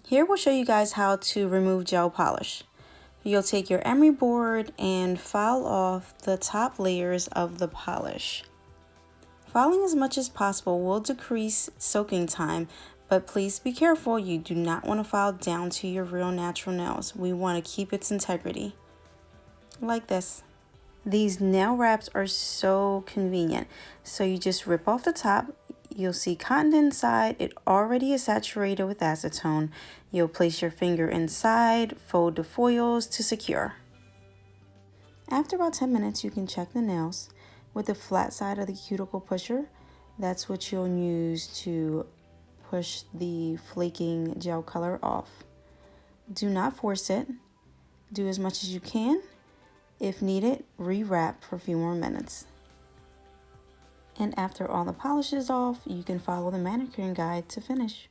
Here we'll show you guys how to remove gel polish. You'll take your emery board and file off the top layers of the polish. Filing as much as possible will decrease soaking time, but please be careful. You do not want to file down to your real natural nails. We want to keep its integrity. Like this. These nail wraps are so convenient. So you just rip off the top. You'll see cotton inside. It already is saturated with acetone. You'll place your finger inside, fold the foils to secure. After about 10 minutes, you can check the nails with the flat side of the cuticle pusher. That's what you'll use to push the flaking gel color off. Do not force it. Do as much as you can. If needed, rewrap for a few more minutes. And after all the polish is off, you can follow the manicuring guide to finish.